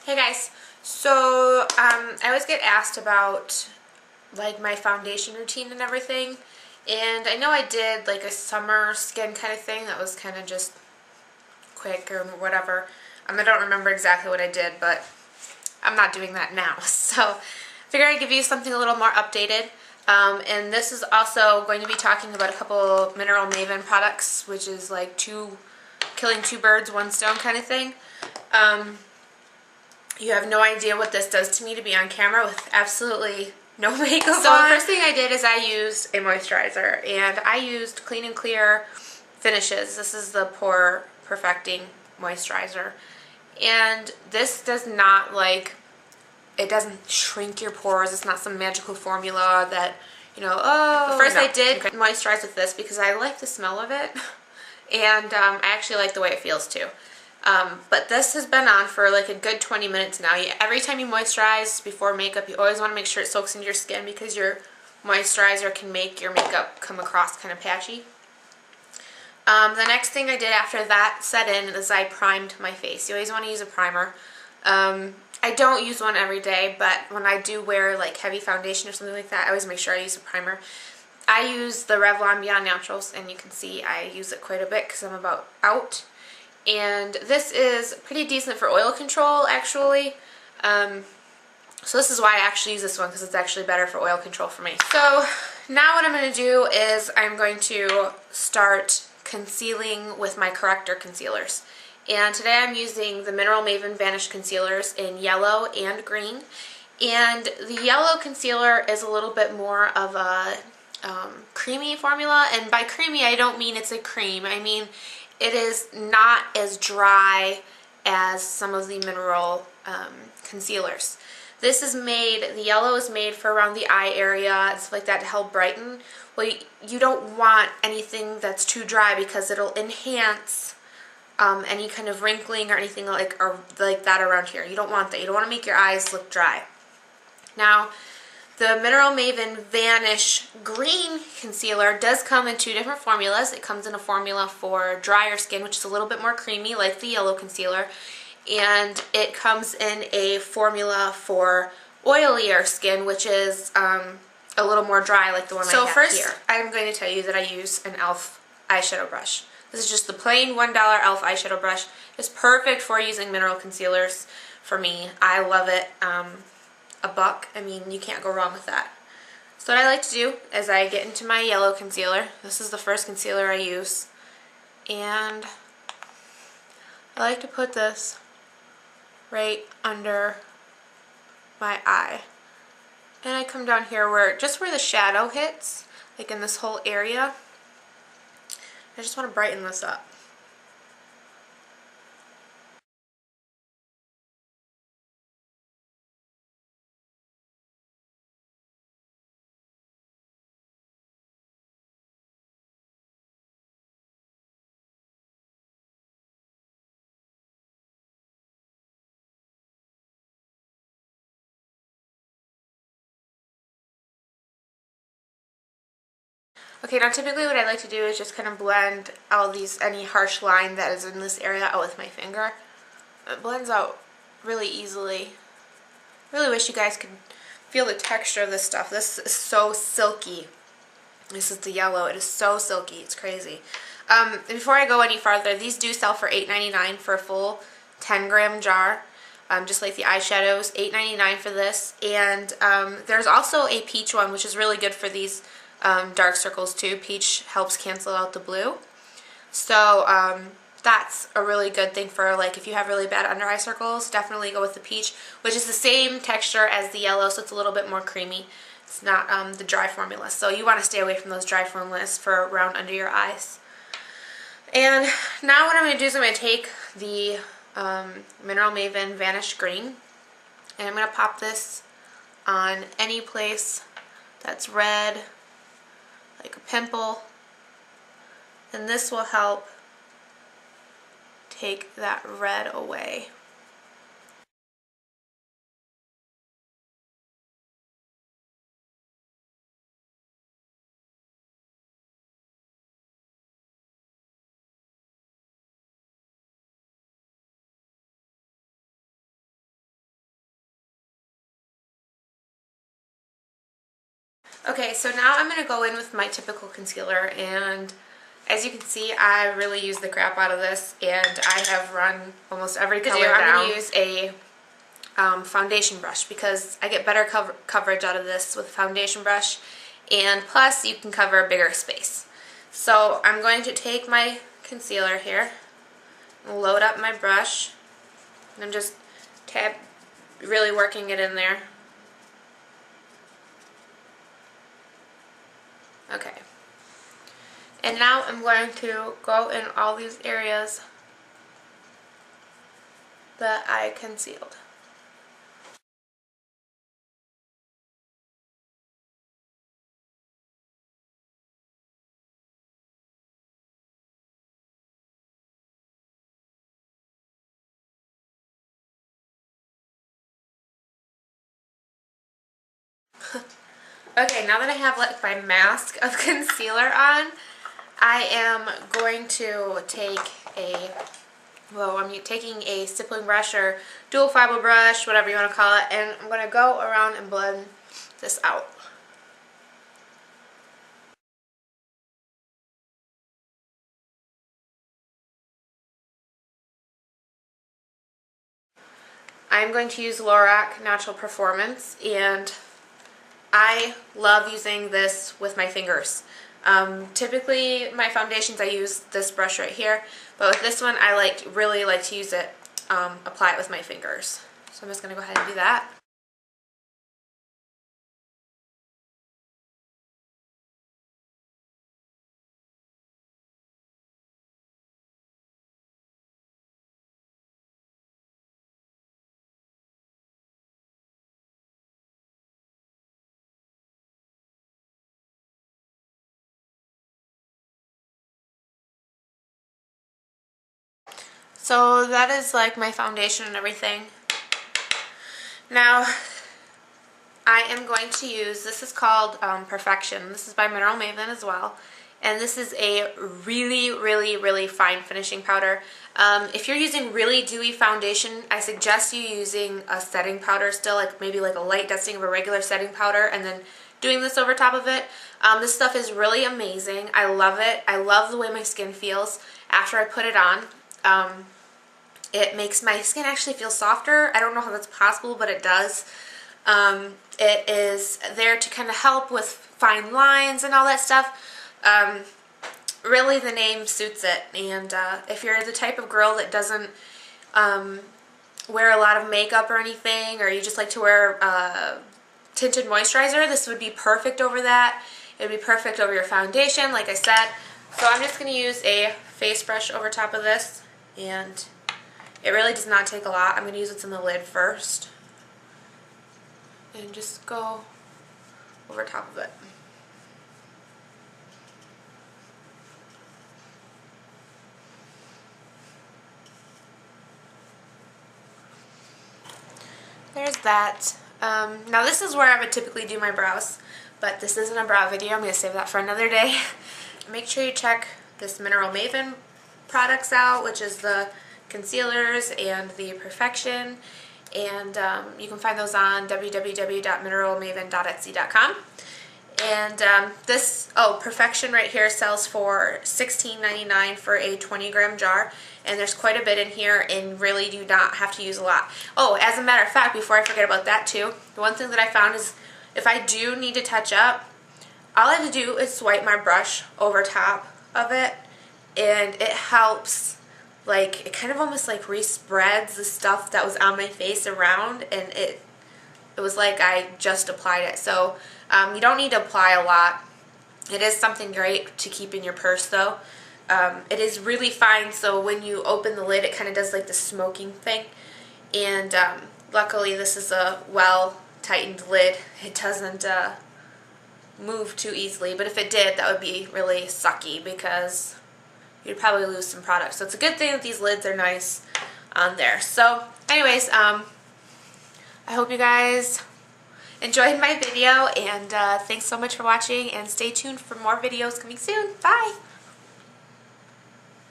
Hey guys, so I always get asked about like my foundation routine and everything, and I know I did like a summer skin kind of thing that was kind of just quick or whatever. I don't remember exactly what I did, but I'm not doing that now, so I figured I'd give you something a little more updated. And this is also going to be talking about a couple Mineral Maven products, which is like killing two birds, one stone kind of thing. You have no idea what this does to me to be on camera with absolutely no makeup on. So the first thing I did is I used a moisturizer, and I used Clean and Clear Finishes. This is the Pore Perfecting Moisturizer. And this does not it doesn't shrink your pores. It's not some magical formula that, First I did moisturize with this because I like the smell of it. And I actually like the way it feels too. But this has been on for like a good 20 minutes now. Every time you moisturize before makeup, you always want to make sure it soaks into your skin because your moisturizer can make your makeup come across kind of patchy. The next thing I did after that set in is I primed my face. You always want to use a primer. I don't use one every day, but when I do wear like heavy foundation or something like that, I always make sure I use a primer. I use the Revlon Beyond Naturals, and you can see I use it quite a bit because I'm about out. And this is pretty decent for oil control, actually. So this is why I actually use this one, because it's actually better for oil control for me. So now what I'm going to do is I'm going to start concealing with my corrector concealers. And today I'm using the Mineral Maven Vanish Concealers in yellow and green. And the yellow concealer is a little bit more of a creamy formula. And by creamy, I don't mean it's a cream. I mean it is not as dry as some of the mineral concealers. This is made, the yellow is made for around the eye area and stuff like that to help brighten. Well, you don't want anything that's too dry because it'll enhance any kind of wrinkling or anything like that around here. You don't want that. You don't want to make your eyes look dry. Now, the Mineral Maven Vanish Green Concealer does come in two different formulas. It comes in a formula for drier skin, which is a little bit more creamy, like the yellow concealer. And it comes in a formula for oilier skin, which is a little more dry, like the one I have here. So first, I'm going to tell you that I use an e.l.f. eyeshadow brush. This is just the plain $1 e.l.f. eyeshadow brush. It's perfect for using mineral concealers for me. I love it. $1. I mean, you can't go wrong with that. So what I like to do is I get into my yellow concealer. This is the first concealer I use. And I like to put this right under my eye. And I come down here just where the shadow hits, like in this whole area. I just want to brighten this up. Okay, now typically what I like to do is just kind of blend any harsh line that is in this area out with my finger. It blends out really easily. Really wish you guys could feel the texture of this stuff. This is so silky. This is the yellow. It is so silky. It's crazy. Before I go any farther, these do sell for $8.99 for a full 10-gram jar. Just like the eyeshadows, $8.99 for this. And there's also a peach one, which is really good for these dark circles too. Peach helps cancel out the blue. So that's a really good thing for like if you have really bad under eye circles. Definitely go with the peach, which is the same texture as the yellow, so it's a little bit more creamy. It's not the dry formula, so you want to stay away from those dry formulas for around under your eyes. And now what I'm going to do is I'm going to take the Mineral Maven Vanish Green, and I'm going to pop this on any place that's red, like a pimple, and this will help take that red away. Okay, so now I'm going to go in with my typical concealer, and as you can see, I really use the crap out of this, and I have run almost every color down. I'm going to use a foundation brush because I get better coverage out of this with a foundation brush, and plus you can cover a bigger space. So I'm going to take my concealer here, load up my brush, and I'm just really working it in there. Okay. And now I'm going to go in all these areas that I concealed. Okay, now that I have like my mask of concealer on, I am going to take I'm taking a stippling brush or dual fiber brush, whatever you want to call it, and I'm going to go around and blend this out. I'm going to use Lorac Natural Performance, and I love using this with my fingers. Typically my foundations I use this brush right here, but with this one I really like to use it, apply it with my fingers. So I'm just going to go ahead and do that. So that is like my foundation and everything. Now I am going to use, this is called Perfection. This is by Mineral Maven as well. And this is a really fine finishing powder. If you're using really dewy foundation, I suggest you using a setting powder still, like maybe like a light dusting of a regular setting powder and then doing this over top of it. This stuff is really amazing. I love it. I love the way my skin feels after I put it on. It makes my skin actually feel softer. I don't know how that's possible, but it does. It is there to kind of help with fine lines and all that stuff. Really the name suits it, and if you're the type of girl that doesn't wear a lot of makeup or anything, or you just like to wear tinted moisturizer, this would be perfect over that. It would be perfect over your foundation, like I said. So I'm just going to use a face brush over top of this, and it really does not take a lot. I'm going to use what's in the lid first and just go over top of it. There's that. Now this is where I would typically do my brows, but this isn't a brow video. I'm going to save that for another day. Make sure you check this Mineral Maven products out, which is the concealers and the Perfection, and you can find those on www.mineralmaven.etsy.com. And this Perfection right here sells for $16.99 for a 20-gram jar, and there's quite a bit in here, and really do not have to use a lot. Oh, as a matter of fact, before I forget about that too, the one thing that I found is if I do need to touch up, all I have to do is swipe my brush over top of it, and it helps. Like, it kind of almost like respreads the stuff that was on my face around, and it was like I just applied it. So you don't need to apply a lot. It is something great to keep in your purse though. It is really fine, so when you open the lid it kind of does like the smoking thing, and luckily this is a well tightened lid. It doesn't move too easily, but if it did, that would be really sucky because you'd probably lose some product. So it's a good thing that these lids are nice on there. So anyways, I hope you guys enjoyed my video, and thanks so much for watching, and stay tuned for more videos coming soon. Bye!